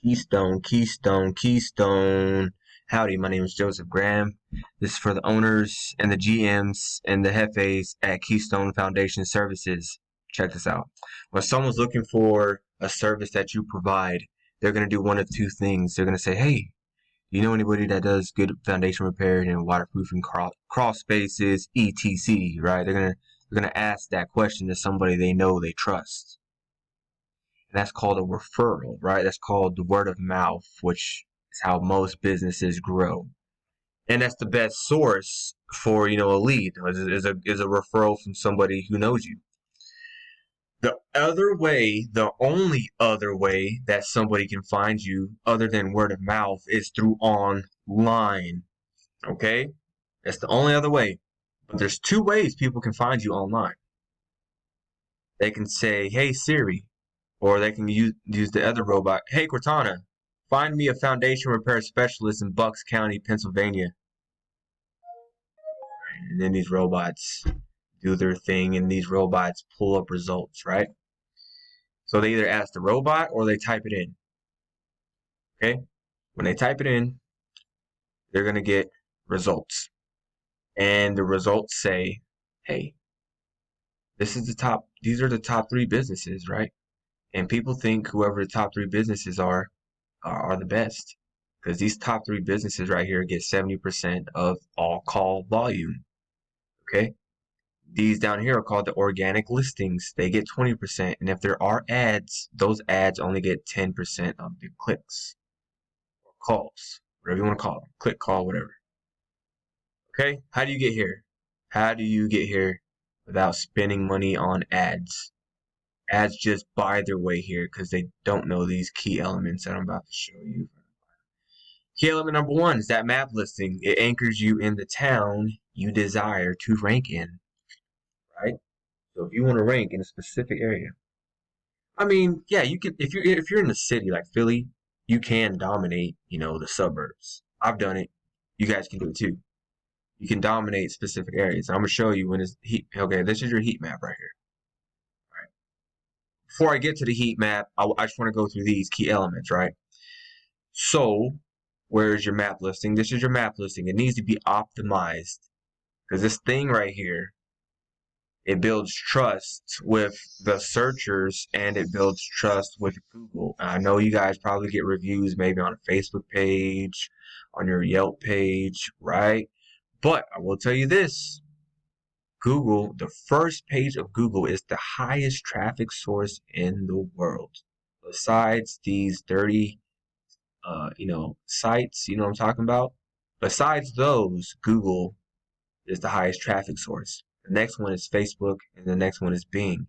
Keystone, Keystone, Keystone. Howdy, my name is Joseph Graham. This is for the owners and the GMs and the Jefes at Keystone Foundation Services. Check this out. When someone's looking for a service that you provide, they're going to do one of two things. They're going to say, hey, do you know anybody that does good foundation repair and waterproofing, crawl spaces, etc., right? They're going to ask that question to somebody they know they trust. And that's called a referral, right? That's called the word of mouth, which is how most businesses grow. And that's the best source for, a lead is a referral from somebody who knows you. The other way, the only other way that somebody can find you other than word of mouth is through online. Okay? That's the only other way. But there's two ways people can find you online. They can say, hey Siri, or they can use the other robot. Hey Cortana, find me a foundation repair specialist in Bucks County, Pennsylvania. And then these robots do their thing, and these robots pull up results, right? So they either ask the robot or they type it in. Okay? When they type it in, they're going to get results. And the results say, hey, these are the top 3 businesses, right? And people think whoever the top 3 businesses are the best. Because these top 3 businesses right here get 70% of all call volume. Okay? These down here are called the organic listings. They get 20%. And if there are ads, those ads only get 10% of the clicks or calls, whatever you want to call them. Click, call, whatever. Okay? How do you get here? How do you get here without spending money on ads? Ads just buy their way here because they don't know these key elements that I'm about to show you. Key element number 1 is that map listing. It anchors you in the town you desire to rank in, right? So if you want to rank in a specific area, I mean, yeah, you can. If you're in the city like Philly, you can dominate, the suburbs. I've done it. You guys can do it too. You can dominate specific areas. I'm gonna show you when it's heat. Okay, this is your heat map right here. All right. Before I get to the heat map, I just want to go through these key elements, right? So, where's your map listing? This is your map listing. It needs to be optimized because this thing right here, it builds trust with the searchers and it builds trust with Google. I know you guys probably get reviews maybe on a Facebook page, on your Yelp page, right? But I will tell you this. Google, the first page of Google is the highest traffic source in the world. Besides these dirty, sites, you know what I'm talking about? Besides those, Google is the highest traffic source. The next one is Facebook, and the next one is Bing.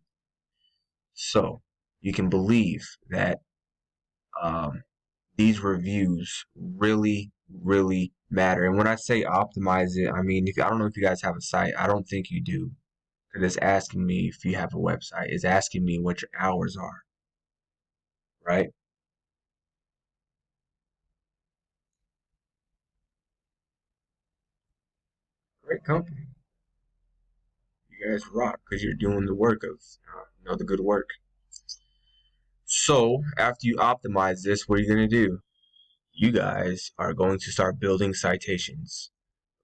So you can believe that these reviews really, really matter. And when I say optimize it, I mean, I don't know if you guys have a site. I don't think you do. Because it's asking me if you have a website. It's asking me what your hours are, right? Great company. You guys rock because you're doing the work of, the good work. So after you optimize this, what are you going to do? You guys are going to start building citations.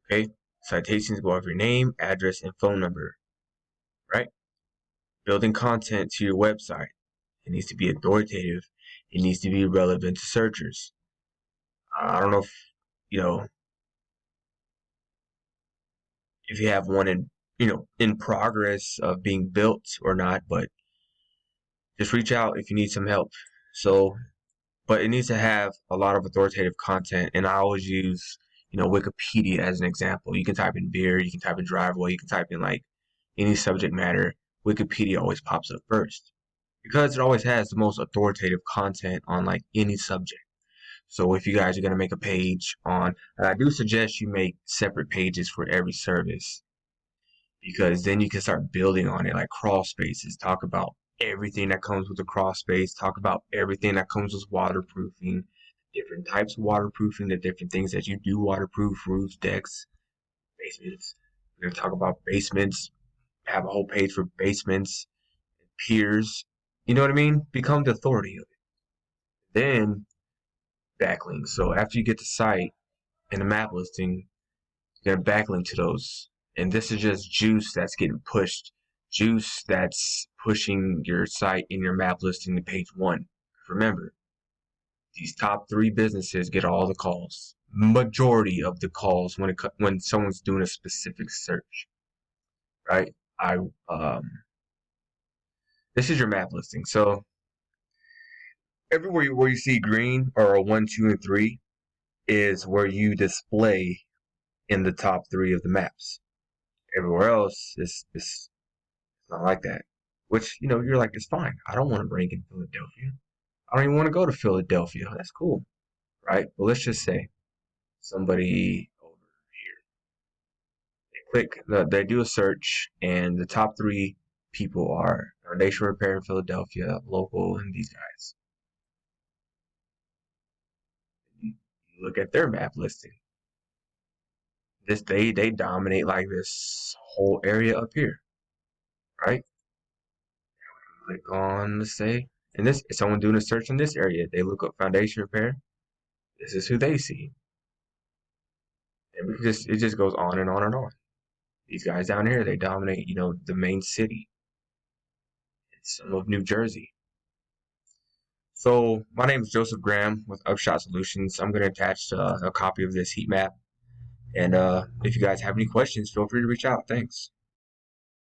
Okay? Citations go off your name, address, and phone number. Right? Building content to your website. It needs to be authoritative. It needs to be relevant to searchers. I don't know if you have one in progress of being built or not, but just reach out if you need some help. So, but it needs to have a lot of authoritative content, and I always use Wikipedia as an example. You can type in beer, you can type in driveway, you can type in like any subject matter. Wikipedia always pops up first because it always has the most authoritative content on like any subject. So if you guys are going to make a page on, and I do suggest you make separate pages for every service because then you can start building on it, like crawl spaces. Talk about everything that comes with the crawl space. Talk about everything that comes with waterproofing, different types of waterproofing, the different things that you do waterproof, roofs, decks, basements. We're going to talk about basements, have a whole page for basements, piers. You know what I mean? Become the authority of it. Then backlinks. So after you get the site and the map listing, you're gonna backlink to those. And this is just juice that's getting pushed. Juice that's pushing your site and your map listing to page one. Remember, these top three businesses get all the calls. Majority of the calls when someone's doing a specific search, right? I This is your map listing. So everywhere where you see green or a 1, 2, and 3 is where you display in the top three of the maps. Everywhere else is not like that. Which, you're like, it's fine. I don't want to rank in Philadelphia. I don't even want to go to Philadelphia. That's cool, right? But let's just say somebody over here, they do a search, and the top three people are Foundation Repair in Philadelphia, local, and these guys. You look at their map listing. They dominate like this whole area up here, right? Click on, let's say, and this is someone doing a search in this area. They look up Foundation Repair. This is who they see, and it just goes on and on and on. These guys down here, they dominate, the main city, some of New Jersey. So my name is Joseph Graham with Upshot Solutions. I'm going to attach a copy of this heat map, and if you guys have any questions, feel free to reach out. Thanks.